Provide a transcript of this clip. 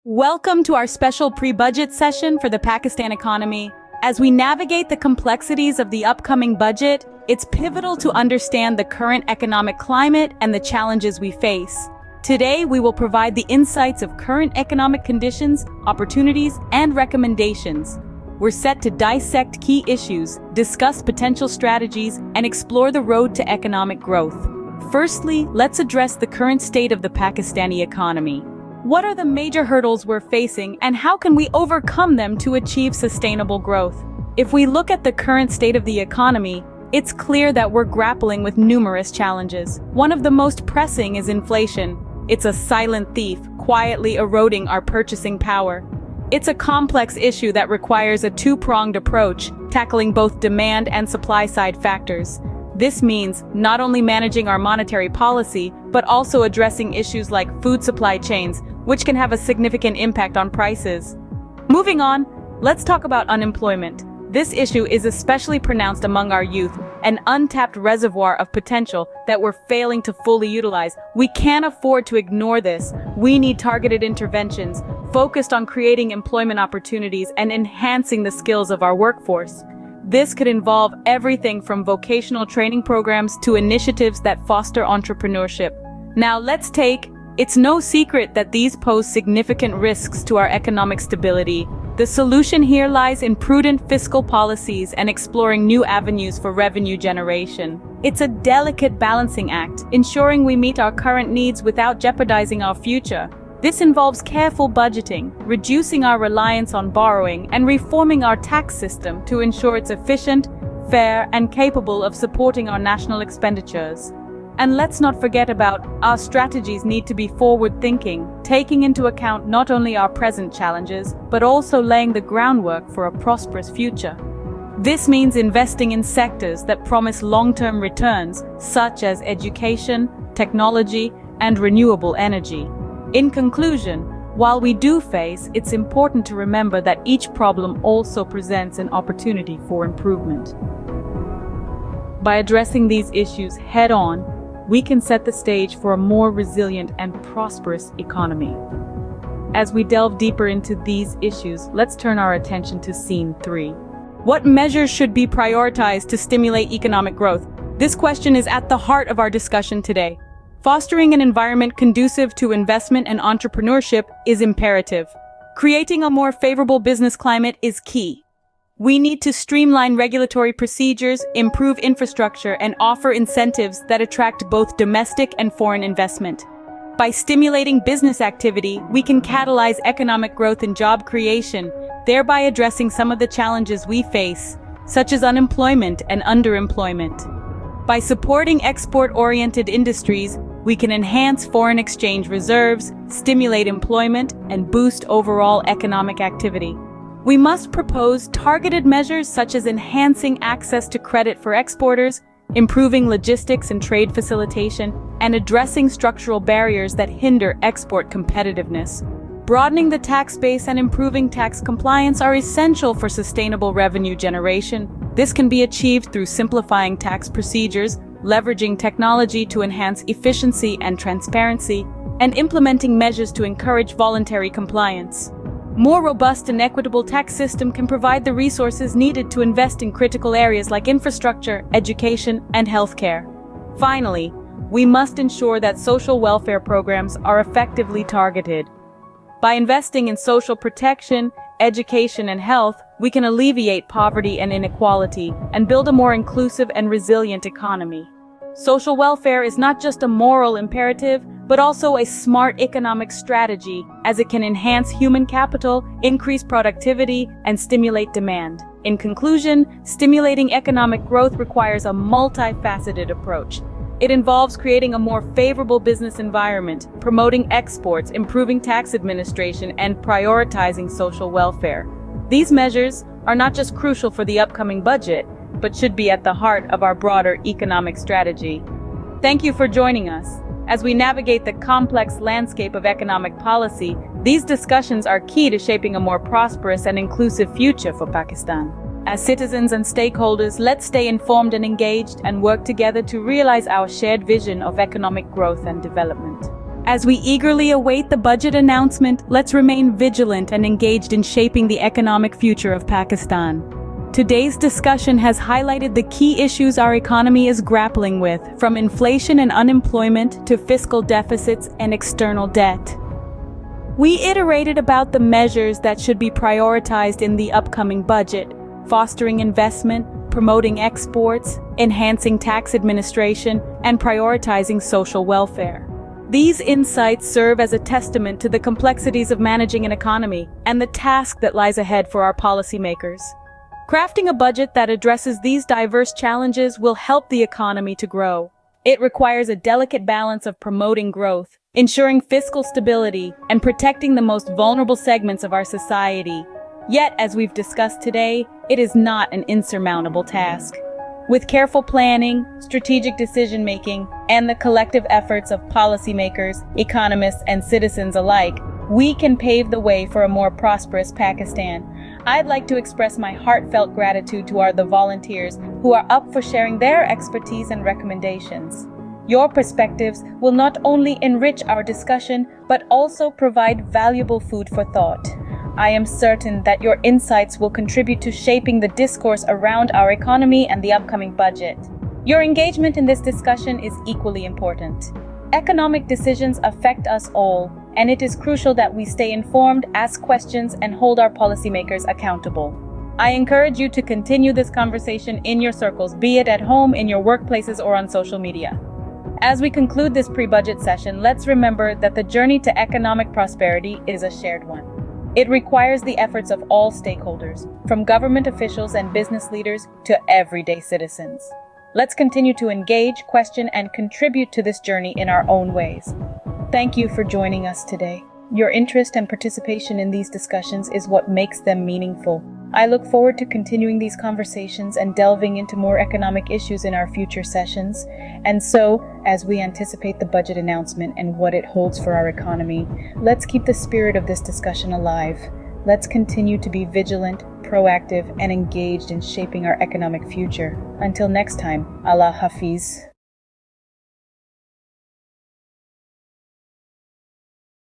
Welcome to our special pre-budget session for the Pakistan economy. As we navigate the complexities of the upcoming budget, it's pivotal to understand the current economic climate and the challenges we face. Today, we will provide the insights of current economic conditions, opportunities, and recommendations. We're set to dissect key issues, discuss potential strategies, and explore the road to economic growth. Firstly, let's address the current state of the Pakistani economy. What are the major hurdles we're facing, and how can we overcome them to achieve sustainable growth? If we look at the current state of the economy, it's clear that we're grappling with numerous challenges. One of the most pressing is inflation. It's a silent thief, quietly eroding our purchasing power. It's a complex issue that requires a two-pronged approach, tackling both demand and supply-side factors. This means not only managing our monetary policy, but also addressing issues like food supply chains, which can have a significant impact on prices. Moving on, let's talk about unemployment. This issue is especially pronounced among our youth, an untapped reservoir of potential that we're failing to fully utilize. We can't afford to ignore this. We need targeted interventions, focused on creating employment opportunities and enhancing the skills of our workforce. This could involve everything from vocational training programs to initiatives that foster entrepreneurship. Now it's no secret that these pose significant risks to our economic stability. The solution here lies in prudent fiscal policies and exploring new avenues for revenue generation. It's a delicate balancing act, ensuring we meet our current needs without jeopardizing our future. This involves careful budgeting, reducing our reliance on borrowing, and reforming our tax system to ensure it's efficient, fair, and capable of supporting our national expenditures. And let's not forget about our strategies need to be forward-thinking, taking into account not only our present challenges, but also laying the groundwork for a prosperous future. This means investing in sectors that promise long-term returns, such as education, technology, and renewable energy. In conclusion, while we do face, it's important to remember that each problem also presents an opportunity for improvement. By addressing these issues head-on, we can set the stage for a more resilient and prosperous economy. As we delve deeper into these issues, let's turn our attention to Scene 3. What measures should be prioritized to stimulate economic growth? This question is at the heart of our discussion today. Fostering an environment conducive to investment and entrepreneurship is imperative. Creating a more favorable business climate is key. We need to streamline regulatory procedures, improve infrastructure, and offer incentives that attract both domestic and foreign investment. By stimulating business activity, we can catalyze economic growth and job creation, thereby addressing some of the challenges we face, such as unemployment and underemployment. By supporting export-oriented industries, we can enhance foreign exchange reserves, stimulate employment, and boost overall economic activity. We must propose targeted measures such as enhancing access to credit for exporters, improving logistics and trade facilitation, and addressing structural barriers that hinder export competitiveness. Broadening the tax base and improving tax compliance are essential for sustainable revenue generation. This can be achieved through simplifying tax procedures, leveraging technology to enhance efficiency and transparency, and implementing measures to encourage voluntary compliance. More robust and equitable tax system can provide the resources needed to invest in critical areas like infrastructure, education, and healthcare. Finally, we must ensure that social welfare programs are effectively targeted. By investing in social protection, education, and health, we can alleviate poverty and inequality and build a more inclusive and resilient economy. Social welfare is not just a moral imperative, but also a smart economic strategy, as it can enhance human capital, increase productivity, and stimulate demand. In conclusion, stimulating economic growth requires a multifaceted approach. It involves creating a more favorable business environment, promoting exports, improving tax administration, and prioritizing social welfare. These measures are not just crucial for the upcoming budget, but should be at the heart of our broader economic strategy. Thank you for joining us. As we navigate the complex landscape of economic policy, these discussions are key to shaping a more prosperous and inclusive future for Pakistan. As citizens and stakeholders, let's stay informed and engaged and work together to realize our shared vision of economic growth and development. As we eagerly await the budget announcement, let's remain vigilant and engaged in shaping the economic future of Pakistan. Today's discussion has highlighted the key issues our economy is grappling with, from inflation and unemployment to fiscal deficits and external debt. We iterated about the measures that should be prioritized in the upcoming budget, fostering investment, promoting exports, enhancing tax administration, and prioritizing social welfare. These insights serve as a testament to the complexities of managing an economy and the task that lies ahead for our policymakers. Crafting a budget that addresses these diverse challenges will help the economy to grow. It requires a delicate balance of promoting growth, ensuring fiscal stability, and protecting the most vulnerable segments of our society. Yet, as we've discussed today, it is not an insurmountable task. With careful planning, strategic decision-making, and the collective efforts of policymakers, economists, and citizens alike, we can pave the way for a more prosperous Pakistan. I'd like to express my heartfelt gratitude to the volunteers who are up for sharing their expertise and recommendations. Your perspectives will not only enrich our discussion, but also provide valuable food for thought. I am certain that your insights will contribute to shaping the discourse around our economy and the upcoming budget. Your engagement in this discussion is equally important. Economic decisions affect us all, and it is crucial that we stay informed, ask questions, and hold our policymakers accountable. I encourage you to continue this conversation in your circles, be it at home, in your workplaces, or on social media. As we conclude this pre-budget session, let's remember that the journey to economic prosperity is a shared one. It requires the efforts of all stakeholders, from government officials and business leaders to everyday citizens. Let's continue to engage, question, and contribute to this journey in our own ways. Thank you for joining us today. Your interest and participation in these discussions is what makes them meaningful. I look forward to continuing these conversations and delving into more economic issues in our future sessions. And so, as we anticipate the budget announcement and what it holds for our economy, let's keep the spirit of this discussion alive. Let's continue to be vigilant, proactive, and engaged in shaping our economic future. Until next time, Allah Hafiz.